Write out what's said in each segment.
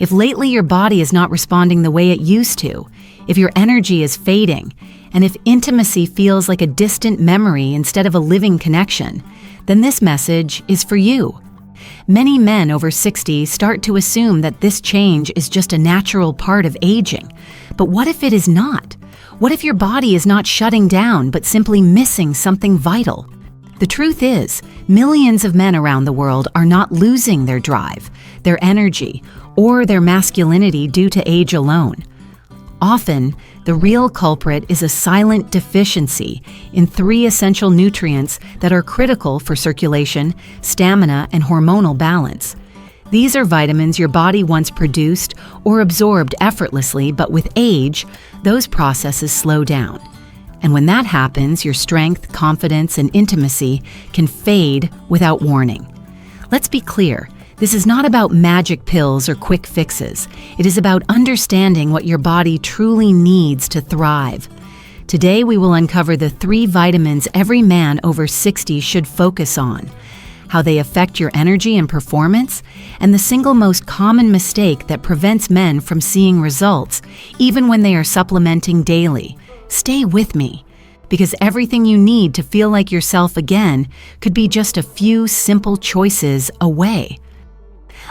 If lately your body is not responding the way it used to, if your energy is fading, and if intimacy feels like a distant memory instead of a living connection, then this message is for you. Many men over 60 start to assume that this change is just a natural part of aging. But what if it is not? What if your body is not shutting down but simply missing something vital? The truth is, millions of men around the world are not losing their drive, their energy, or their masculinity due to age alone. Often, the real culprit is a silent deficiency in 3 essential nutrients that are critical for circulation, stamina, and hormonal balance. These are vitamins your body once produced or absorbed effortlessly, but with age, those processes slow down. And when that happens, your strength, confidence, and intimacy can fade without warning. Let's be clear. This is not about magic pills or quick fixes. It is about understanding what your body truly needs to thrive. Today, we will uncover the 3 vitamins every man over 60 should focus on, how they affect your energy and performance, and the single most common mistake that prevents men from seeing results, even when they are supplementing daily. Stay with me, because everything you need to feel like yourself again could be just a few simple choices away.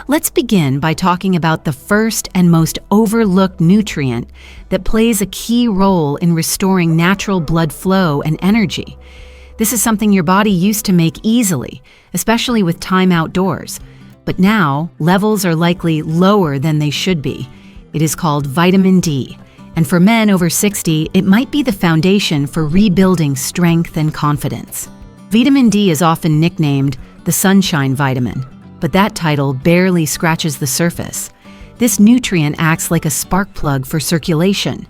Let's begin by talking about the first and most overlooked nutrient that plays a key role in restoring natural blood flow and energy. This is something your body used to make easily, especially with time outdoors. But now, levels are likely lower than they should be. It is called vitamin D. And for men over 60, it might be the foundation for rebuilding strength and confidence. Vitamin D is often nicknamed the sunshine vitamin, but that title barely scratches the surface. This nutrient acts like a spark plug for circulation.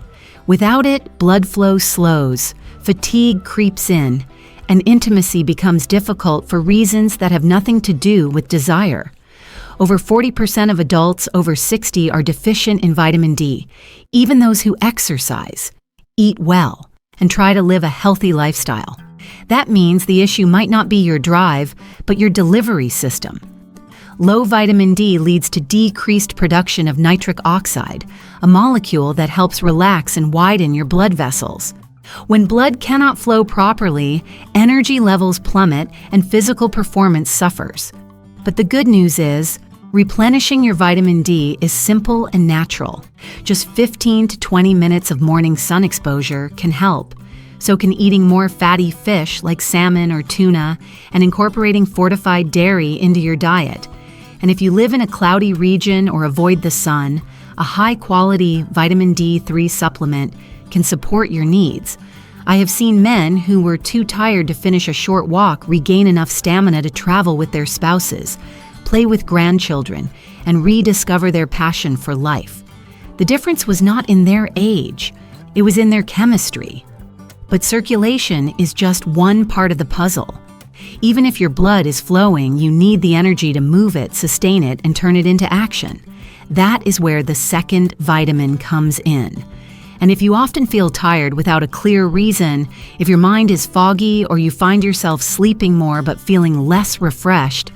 Without it, blood flow slows, fatigue creeps in, and intimacy becomes difficult for reasons that have nothing to do with desire. Over 40% of adults over 60 are deficient in vitamin D, even those who exercise, eat well, and try to live a healthy lifestyle. That means the issue might not be your drive, but your delivery system. Low vitamin D leads to decreased production of nitric oxide, a molecule that helps relax and widen your blood vessels. When blood cannot flow properly, energy levels plummet and physical performance suffers. But the good news is, replenishing your vitamin D is simple and natural. Just 15 to 20 minutes of morning sun exposure can help. So can eating more fatty fish like salmon or tuna and incorporating fortified dairy into your diet. And if you live in a cloudy region or avoid the sun, a high-quality vitamin D3 supplement can support your needs. I have seen men who were too tired to finish a short walk regain enough stamina to travel with their spouses, play with grandchildren, and rediscover their passion for life. The difference was not in their age, it was in their chemistry. But circulation is just one part of the puzzle. Even if your blood is flowing, you need the energy to move it, sustain it, and turn it into action. That is where the second vitamin comes in. And if you often feel tired without a clear reason, if your mind is foggy or you find yourself sleeping more but feeling less refreshed,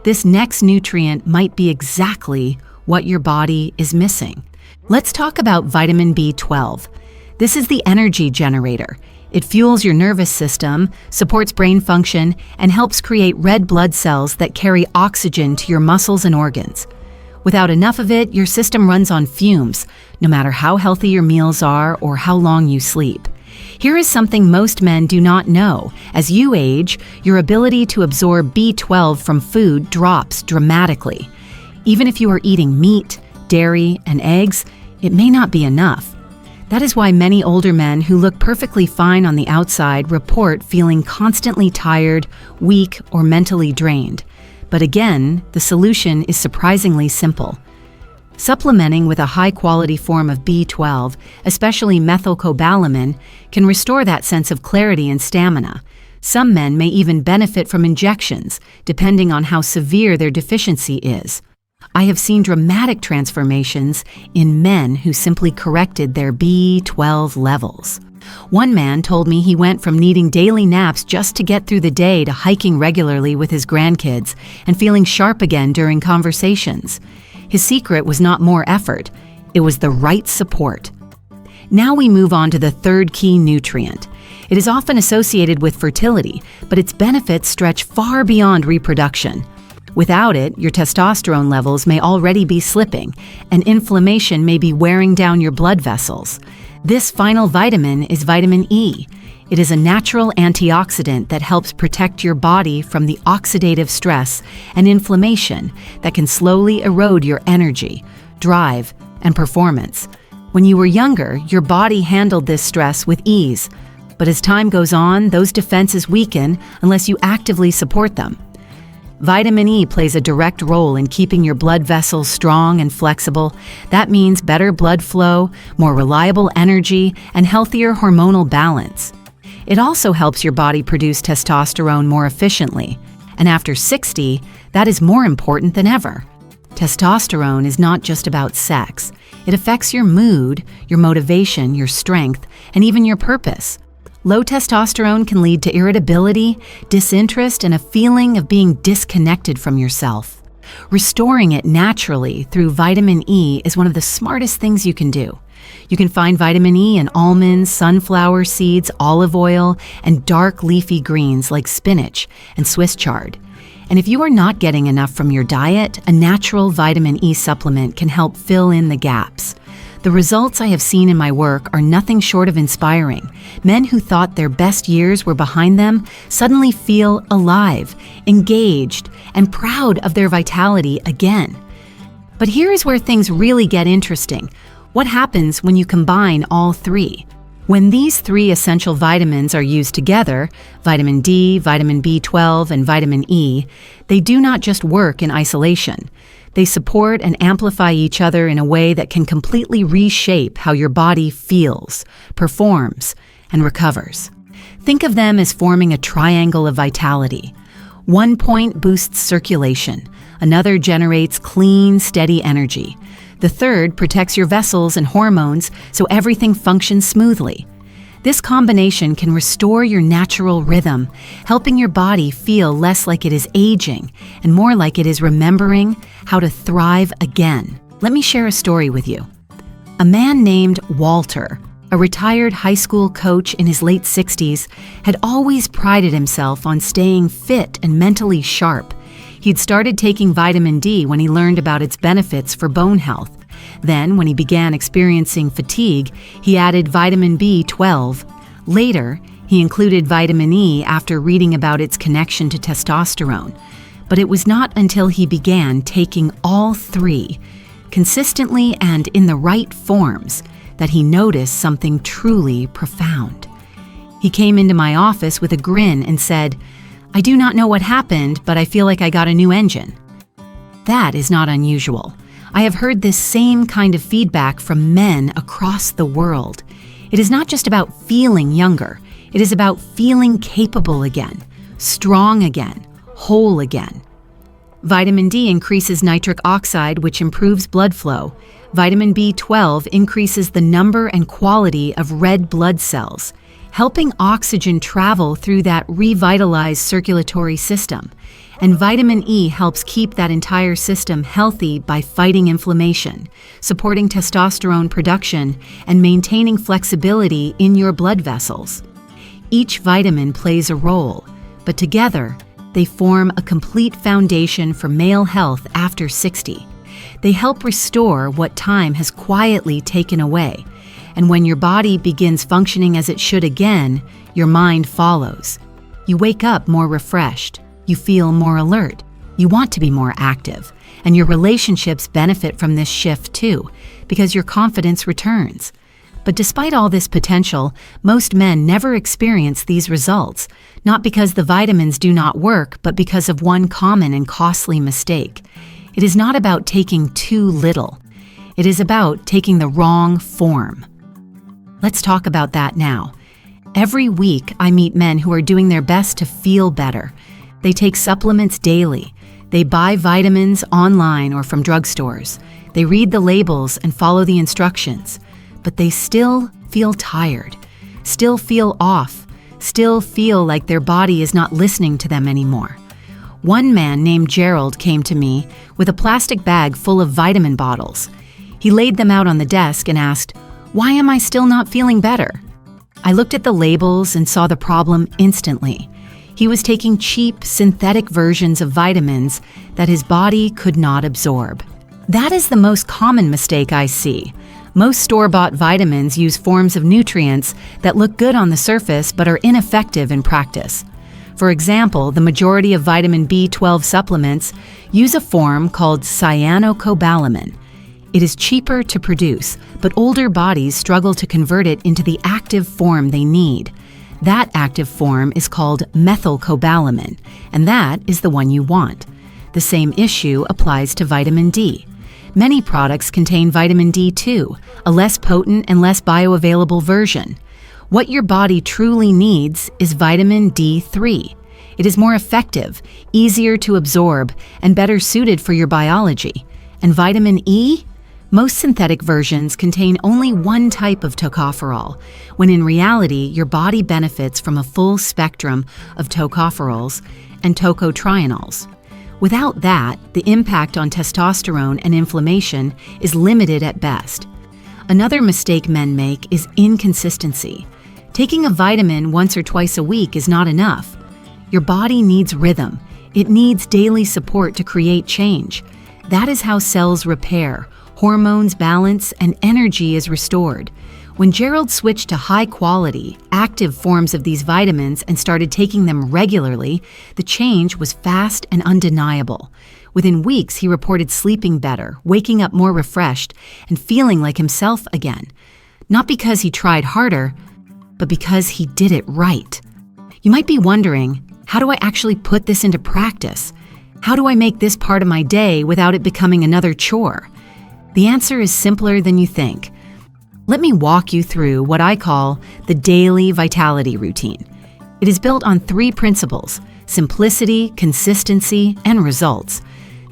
this next nutrient might be exactly what your body is missing. Let's talk about vitamin B12. This is the energy generator. It fuels your nervous system, supports brain function, and helps create red blood cells that carry oxygen to your muscles and organs. Without enough of it, your system runs on fumes, no matter how healthy your meals are or how long you sleep. Here is something most men do not know. As you age, your ability to absorb B12 from food drops dramatically. Even if you are eating meat, dairy, and eggs, it may not be enough. That is why many older men who look perfectly fine on the outside report feeling constantly tired, weak, or mentally drained. But again, the solution is surprisingly simple. Supplementing with a high-quality form of B12, especially methylcobalamin, can restore that sense of clarity and stamina. Some men may even benefit from injections, depending on how severe their deficiency is. I have seen dramatic transformations in men who simply corrected their B12 levels. One man told me he went from needing daily naps just to get through the day to hiking regularly with his grandkids and feeling sharp again during conversations. His secret was not more effort, it was the right support. Now we move on to the third key nutrient. It is often associated with fertility, but its benefits stretch far beyond reproduction. Without it, your testosterone levels may already be slipping, and inflammation may be wearing down your blood vessels. This final vitamin is vitamin E. It is a natural antioxidant that helps protect your body from the oxidative stress and inflammation that can slowly erode your energy, drive, and performance. When you were younger, your body handled this stress with ease. But as time goes on, those defenses weaken unless you actively support them. Vitamin E plays a direct role in keeping your blood vessels strong and flexible. That means better blood flow, more reliable energy, and healthier hormonal balance. It also helps your body produce testosterone more efficiently. And after 60, that is more important than ever. Testosterone is not just about sex. It affects your mood, your motivation, your strength, and even your purpose. Low testosterone can lead to irritability, disinterest, and a feeling of being disconnected from yourself. Restoring it naturally through vitamin E is one of the smartest things you can do. You can find vitamin E in almonds, sunflower seeds, olive oil, and dark leafy greens like spinach and Swiss chard. And if you are not getting enough from your diet, a natural vitamin E supplement can help fill in the gaps. The results I have seen in my work are nothing short of inspiring. Men who thought their best years were behind them suddenly feel alive, engaged, and proud of their vitality again. But here is where things really get interesting. What happens when you combine all three? When these three essential vitamins are used together, vitamin D, vitamin B12, and vitamin E, they do not just work in isolation. They support and amplify each other in a way that can completely reshape how your body feels, performs, and recovers. Think of them as forming a triangle of vitality. One point boosts circulation, another generates clean, steady energy. The third protects your vessels and hormones so everything functions smoothly. This combination can restore your natural rhythm, helping your body feel less like it is aging and more like it is remembering how to thrive again. Let me share a story with you. A man named Walter, a retired high school coach in his late 60s, had always prided himself on staying fit and mentally sharp. He'd started taking vitamin D when he learned about its benefits for bone health. Then, when he began experiencing fatigue, he added vitamin B12. Later, he included vitamin E after reading about its connection to testosterone. But it was not until he began taking all three, consistently and in the right forms, that he noticed something truly profound. He came into my office with a grin and said, "I do not know what happened, but I feel like I got a new engine." That is not unusual. I have heard this same kind of feedback from men across the world. It is not just about feeling younger. It is about feeling capable again, strong again, whole again. Vitamin D increases nitric oxide, which improves blood flow. Vitamin B12 increases the number and quality of red blood cells, helping oxygen travel through that revitalized circulatory system. And vitamin E helps keep that entire system healthy by fighting inflammation, supporting testosterone production, and maintaining flexibility in your blood vessels. Each vitamin plays a role, but together, they form a complete foundation for male health after 60. They help restore what time has quietly taken away. And when your body begins functioning as it should again, your mind follows. You wake up more refreshed. You feel more alert. You want to be more active. And your relationships benefit from this shift too, because your confidence returns. But despite all this potential, most men never experience these results, not because the vitamins do not work, but because of one common and costly mistake. It is not about taking too little. It is about taking the wrong form. Let's talk about that now. Every week, I meet men who are doing their best to feel better. They take supplements daily. They buy vitamins online or from drugstores. They read the labels and follow the instructions. But they still feel tired, still feel off, still feel like their body is not listening to them anymore. One man named Gerald came to me with a plastic bag full of vitamin bottles. He laid them out on the desk and asked, "Why am I still not feeling better?" I looked at the labels and saw the problem instantly. He was taking cheap, synthetic versions of vitamins that his body could not absorb. That is the most common mistake I see. Most store-bought vitamins use forms of nutrients that look good on the surface but are ineffective in practice. For example, the majority of vitamin B12 supplements use a form called cyanocobalamin. It is cheaper to produce, but older bodies struggle to convert it into the active form they need. That active form is called methylcobalamin, and that is the one you want. The same issue applies to vitamin D. Many products contain vitamin D2, a less potent and less bioavailable version. What your body truly needs is vitamin D3. It is more effective, easier to absorb, and better suited for your biology. And vitamin E? Most synthetic versions contain only one type of tocopherol, when in reality your body benefits from a full spectrum of tocopherols and tocotrienols. Without that, the impact on testosterone and inflammation is limited at best. Another mistake men make is inconsistency. Taking a vitamin once or twice a week is not enough. Your body needs rhythm. It needs daily support to create change. That is how cells repair, hormones balance, and energy is restored. When Gerald switched to high-quality, active forms of these vitamins and started taking them regularly, the change was fast and undeniable. Within weeks, he reported sleeping better, waking up more refreshed, and feeling like himself again. Not because he tried harder, but because he did it right. You might be wondering, how do I actually put this into practice? How do I make this part of my day without it becoming another chore? The answer is simpler than you think. Let me walk you through what I call the daily vitality routine. It is built on 3 principles: simplicity, consistency, and results.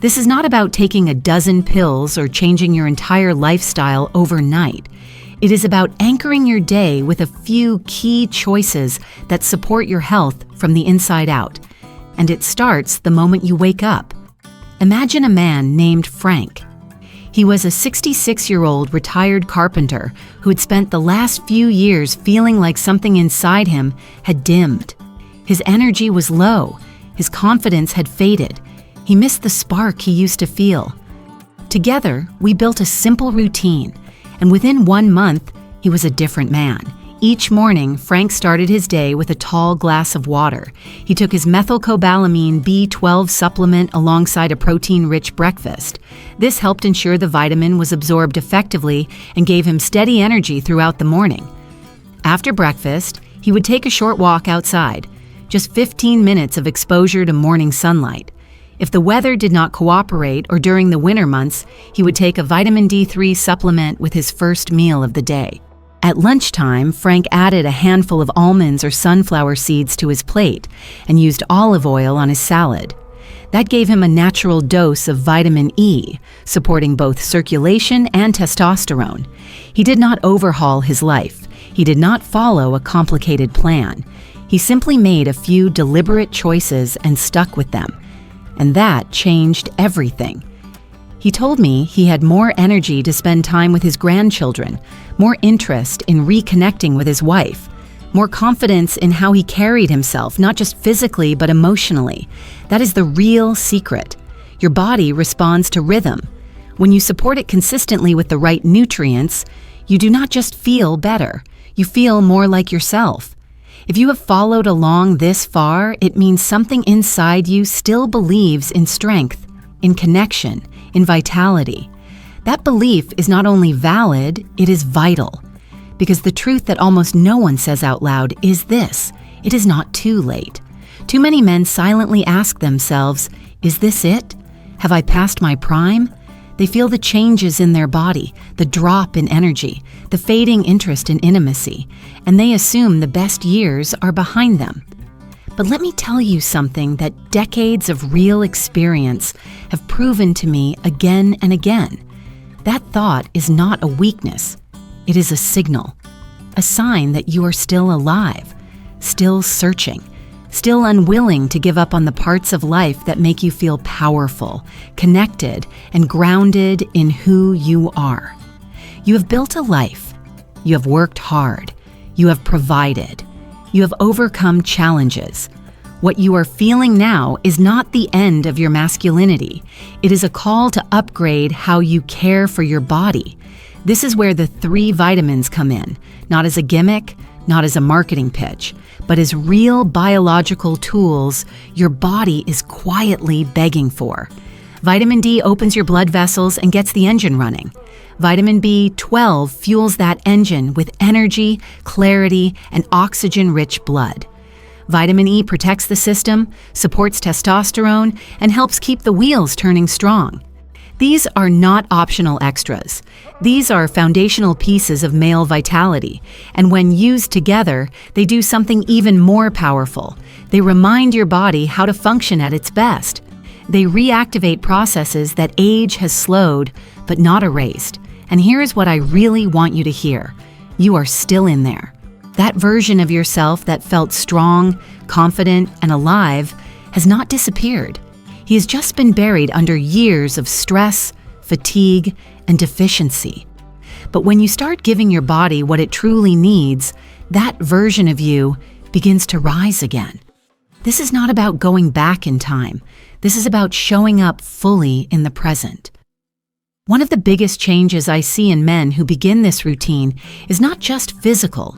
This is not about taking a dozen pills or changing your entire lifestyle overnight. It is about anchoring your day with a few key choices that support your health from the inside out. And it starts the moment you wake up. Imagine a man named Frank. He was a 66-year-old retired carpenter who had spent the last few years feeling like something inside him had dimmed. His energy was low. His confidence had faded. He missed the spark he used to feel. Together, we built a simple routine, and within 1 month, he was a different man. Each morning, Frank started his day with a tall glass of water. He took his methylcobalamin B12 supplement alongside a protein-rich breakfast. This helped ensure the vitamin was absorbed effectively and gave him steady energy throughout the morning. After breakfast, he would take a short walk outside, just 15 minutes of exposure to morning sunlight. If the weather did not cooperate or during the winter months, he would take a vitamin D3 supplement with his first meal of the day. At lunchtime, Frank added a handful of almonds or sunflower seeds to his plate and used olive oil on his salad. That gave him a natural dose of vitamin E, supporting both circulation and testosterone. He did not overhaul his life. He did not follow a complicated plan. He simply made a few deliberate choices and stuck with them. And that changed everything. He told me he had more energy to spend time with his grandchildren, more interest in reconnecting with his wife, more confidence in how he carried himself, not just physically but emotionally. That is the real secret. Your body responds to rhythm. When you support it consistently with the right nutrients, you do not just feel better, you feel more like yourself. If you have followed along this far, it means something inside you still believes in strength, in connection, in vitality. That belief is not only valid, it is vital. Because the truth that almost no one says out loud is this: it is not too late. Too many men silently ask themselves, is this it? Have I passed my prime? They feel the changes in their body, the drop in energy, the fading interest in intimacy, and they assume the best years are behind them. But let me tell you something that decades of real experience have proven to me again and again. That thought is not a weakness. It is a signal, a sign that you are still alive, still searching, still unwilling to give up on the parts of life that make you feel powerful, connected, and grounded in who you are. You have built a life. You have worked hard. You have provided. You have overcome challenges. What you are feeling now is not the end of your masculinity. It is a call to upgrade how you care for your body. This is where the 3 vitamins come in, not as a gimmick, not as a marketing pitch, but as real biological tools your body is quietly begging for. Vitamin D opens your blood vessels and gets the engine running. Vitamin B12 fuels that engine with energy, clarity, and oxygen-rich blood. Vitamin E protects the system, supports testosterone, and helps keep the wheels turning strong. These are not optional extras. These are foundational pieces of male vitality, and when used together, they do something even more powerful. They remind your body how to function at its best. They reactivate processes that age has slowed, but not erased. And here is what I really want you to hear. You are still in there. That version of yourself that felt strong, confident, and alive has not disappeared. He has just been buried under years of stress, fatigue, and deficiency. But when you start giving your body what it truly needs, that version of you begins to rise again. This is not about going back in time. This is about showing up fully in the present. One of the biggest changes I see in men who begin this routine is not just physical,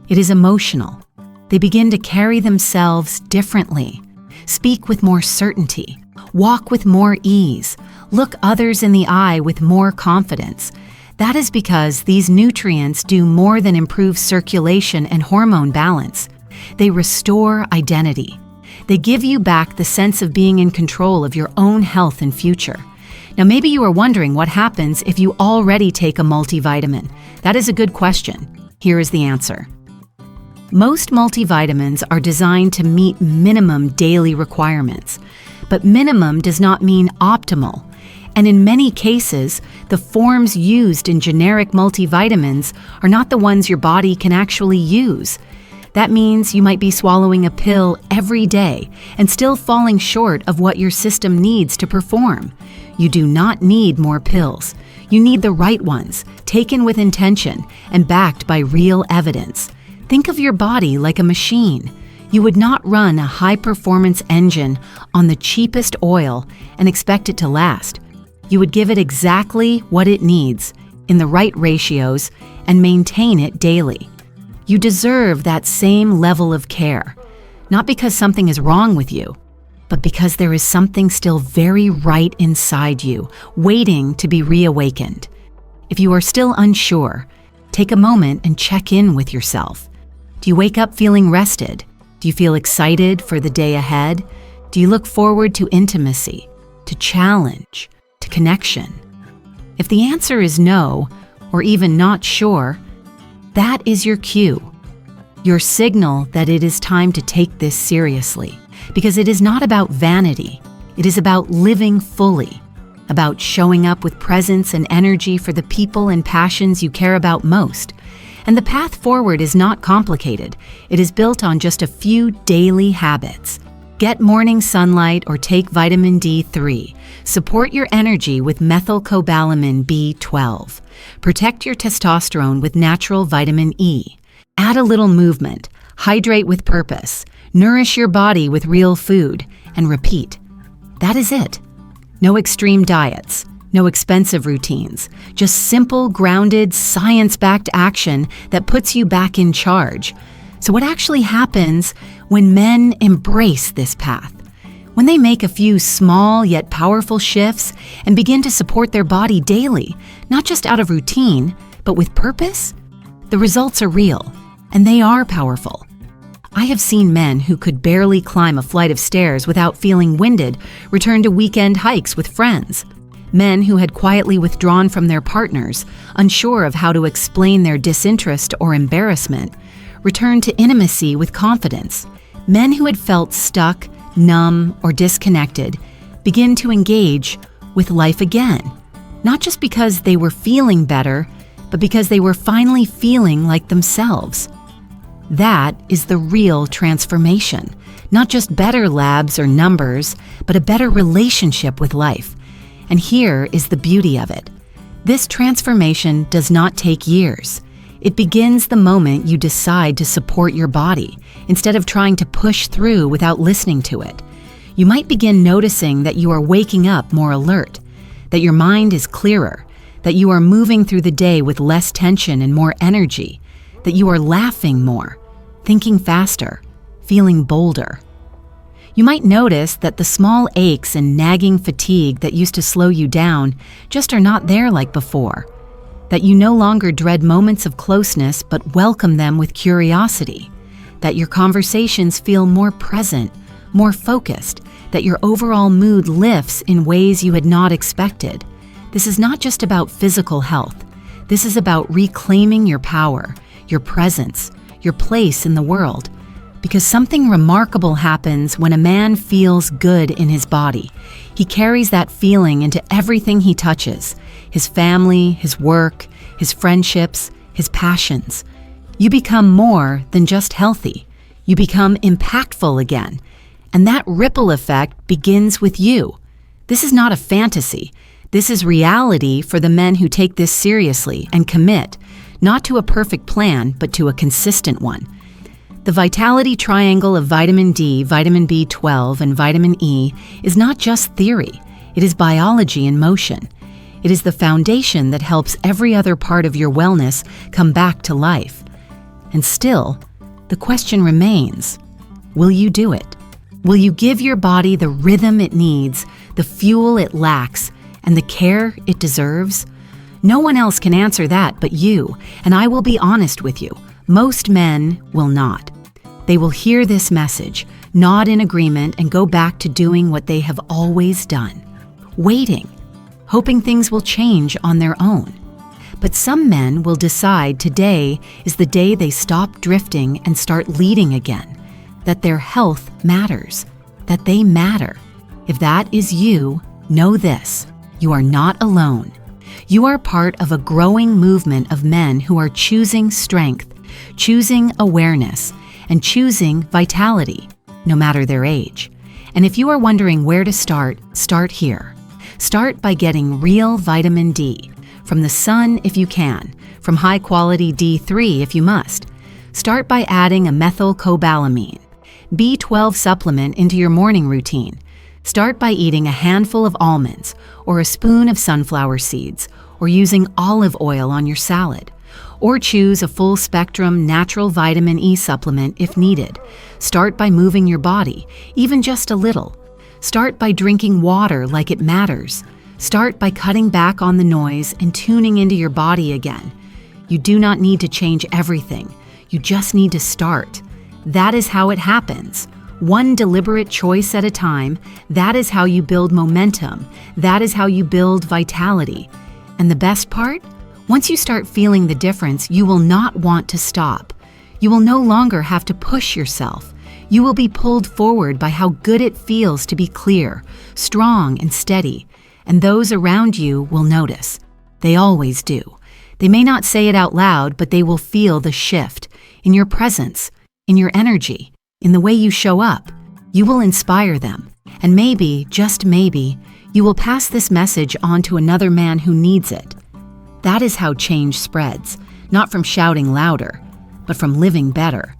it is emotional. They begin to carry themselves differently, speak with more certainty, walk with more ease, look others in the eye with more confidence. That is because these nutrients do more than improve circulation and hormone balance. They restore identity. They give you back the sense of being in control of your own health and future. Now, maybe you are wondering what happens if you already take a multivitamin. That is a good question. Here is the answer. Most multivitamins are designed to meet minimum daily requirements, but minimum does not mean optimal. And in many cases, the forms used in generic multivitamins are not the ones your body can actually use. That means you might be swallowing a pill every day and still falling short of what your system needs to perform. You do not need more pills. You need the right ones, taken with intention and backed by real evidence. Think of your body like a machine. You would not run a high-performance engine on the cheapest oil and expect it to last. You would give it exactly what it needs, in the right ratios, and maintain it daily. You deserve that same level of care, not because something is wrong with you, but because there is something still very right inside you, waiting to be reawakened. If you are still unsure, take a moment and check in with yourself. Do you wake up feeling rested? Do you feel excited for the day ahead? Do you look forward to intimacy, to challenge, to connection? If the answer is no, or even not sure, that is your cue, your signal that it is time to take this seriously, because it is not about vanity. It is about living fully, about showing up with presence and energy for the people and passions you care about most. And the path forward is not complicated. It is built on just a few daily habits. Get morning sunlight or take vitamin D3. Support your energy with methylcobalamin B12. Protect your testosterone with natural vitamin E. Add a little movement. Hydrate with purpose. Nourish your body with real food. And repeat. That is it. No extreme diets. No expensive routines, just simple, grounded, science-backed action that puts you back in charge. So what actually happens when men embrace this path? When they make a few small yet powerful shifts and begin to support their body daily, not just out of routine, but with purpose, the results are real, and they are powerful. I have seen men who could barely climb a flight of stairs without feeling winded return to weekend hikes with friends. Men who had quietly withdrawn from their partners, unsure of how to explain their disinterest or embarrassment, returned to intimacy with confidence. Men who had felt stuck, numb, or disconnected begin to engage with life again, not just because they were feeling better, but because they were finally feeling like themselves. That is the real transformation. Not just better labs or numbers, but a better relationship with life. And here is the beauty of it. This transformation does not take years. It begins the moment you decide to support your body, instead of trying to push through without listening to it. You might begin noticing that you are waking up more alert, that your mind is clearer, that you are moving through the day with less tension and more energy, that you are laughing more, thinking faster, feeling bolder. You might notice that the small aches and nagging fatigue that used to slow you down just are not there like before, that you no longer dread moments of closeness but welcome them with curiosity, that your conversations feel more present, more focused, that your overall mood lifts in ways you had not expected. This is not just about physical health. This is about reclaiming your power, your presence, your place in the world. Because something remarkable happens when a man feels good in his body. He carries that feeling into everything he touches, his family, his work, his friendships, his passions. You become more than just healthy. You become impactful again. And that ripple effect begins with you. This is not a fantasy. This is reality for the men who take this seriously and commit, not to a perfect plan, but to a consistent one. The vitality triangle of vitamin D, vitamin B12, and vitamin E is not just theory. It is biology in motion. It is the foundation that helps every other part of your wellness come back to life. And still, the question remains, will you do it? Will you give your body the rhythm it needs, the fuel it lacks, and the care it deserves? No one else can answer that but you, and I will be honest with you. Most men will not. They will hear this message, nod in agreement, and go back to doing what they have always done, waiting, hoping things will change on their own. But some men will decide today is the day they stop drifting and start leading again, that their health matters, that they matter. If that is you, know this: you are not alone. You are part of a growing movement of men who are choosing strength, choosing awareness, and choosing vitality, no matter their age. And if you are wondering where to start here. Start by getting real vitamin D, from the sun if you can, from high-quality D3 if you must. Start by adding a methylcobalamin, B12 supplement into your morning routine. Start by eating a handful of almonds, or a spoon of sunflower seeds, or using olive oil on your salad. Or choose a full-spectrum natural vitamin E supplement if needed. Start by moving your body, even just a little. Start by drinking water like it matters. Start by cutting back on the noise and tuning into your body again. You do not need to change everything. You just need to start. That is how it happens. One deliberate choice at a time. That is how you build momentum. That is how you build vitality. And the best part? Once you start feeling the difference, you will not want to stop. You will no longer have to push yourself. You will be pulled forward by how good it feels to be clear, strong, and steady. And those around you will notice. They always do. They may not say it out loud, but they will feel the shift in your presence, in your energy, in the way you show up. You will inspire them. And maybe, just maybe, you will pass this message on to another man who needs it. That is how change spreads, not from shouting louder, but from living better.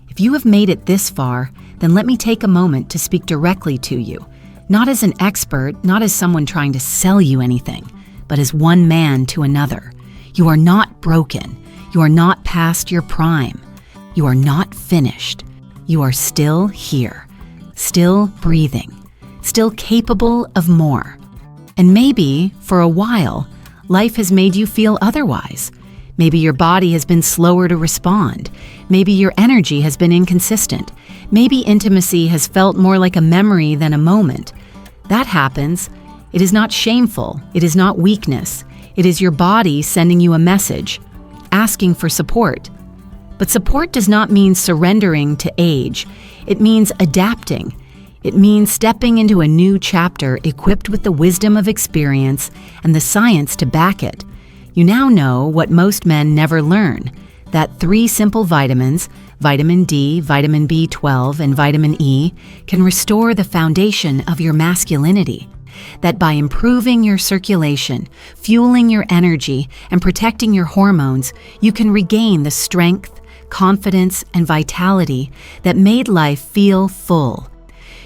If you have made it this far, then let me take a moment to speak directly to you, not as an expert, not as someone trying to sell you anything, but as one man to another. You are not broken. You are not past your prime. You are not finished. You are still here, still breathing, still capable of more. And maybe, for a while, life has made you feel otherwise. Maybe your body has been slower to respond. Maybe your energy has been inconsistent. Maybe intimacy has felt more like a memory than a moment. That happens. It is not shameful. It is not weakness. It is your body sending you a message, asking for support. But support does not mean surrendering to age. It means adapting. It means stepping into a new chapter equipped with the wisdom of experience and the science to back it. You now know what most men never learn, that 3 simple vitamins, vitamin D, vitamin B12, and vitamin E, can restore the foundation of your masculinity. That by improving your circulation, fueling your energy, and protecting your hormones, you can regain the strength, confidence, and vitality that made life feel full.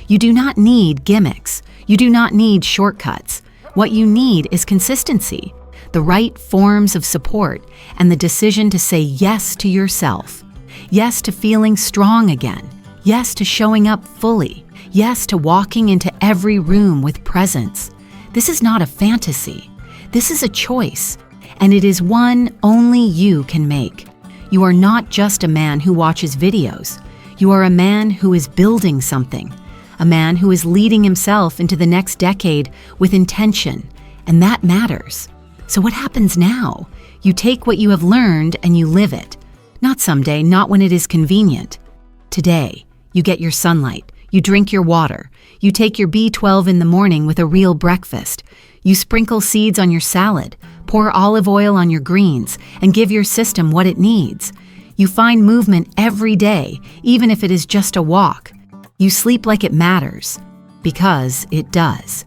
You do not need gimmicks. You do not need shortcuts. What you need is consistency, the right forms of support, and the decision to say yes to yourself. Yes to feeling strong again. Yes to showing up fully. Yes to walking into every room with presence. This is not a fantasy. This is a choice, and it is one only you can make. You are not just a man who watches videos. You are a man who is building something, a man who is leading himself into the next decade with intention, and that matters. So what happens now? You take what you have learned and you live it. Not someday, not when it is convenient. Today, you get your sunlight. You drink your water. You take your B12 in the morning with a real breakfast. You sprinkle seeds on your salad, pour olive oil on your greens, and give your system what it needs. You find movement every day, even if it is just a walk. You sleep like it matters, because it does.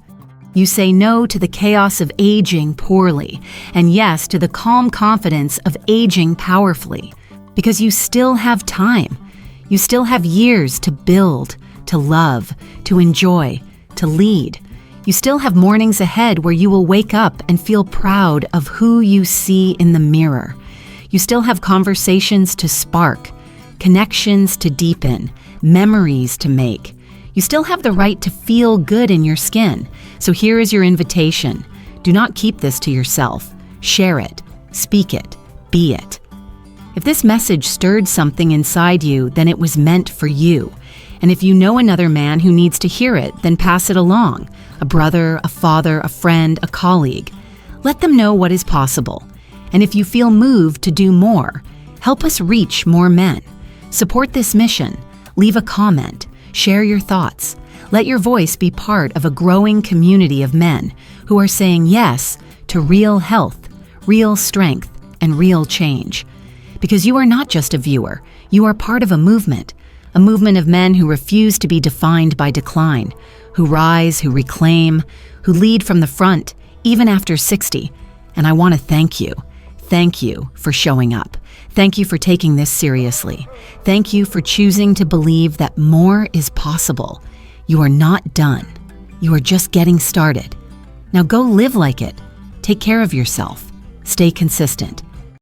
You say no to the chaos of aging poorly, and yes to the calm confidence of aging powerfully, because you still have time. You still have years to build, to love, to enjoy, to lead. You still have mornings ahead where you will wake up and feel proud of who you see in the mirror. You still have conversations to spark, connections to deepen, memories to make. You still have the right to feel good in your skin. So here is your invitation. Do not keep this to yourself. Share it, speak it, be it. If this message stirred something inside you, then it was meant for you. And if you know another man who needs to hear it, then pass it along. A brother, a father, a friend, a colleague. Let them know what is possible. And if you feel moved to do more, help us reach more men. Support this mission. Leave a comment. Share your thoughts. Let your voice be part of a growing community of men who are saying yes to real health, real strength, and real change. Because you are not just a viewer. You are part of a movement of men who refuse to be defined by decline, who rise, who reclaim, who lead from the front, even after 60. And I want to thank you. Thank you for showing up. Thank you for taking this seriously. Thank you for choosing to believe that more is possible. You are not done. You are just getting started. Now go live like it. Take care of yourself. Stay consistent.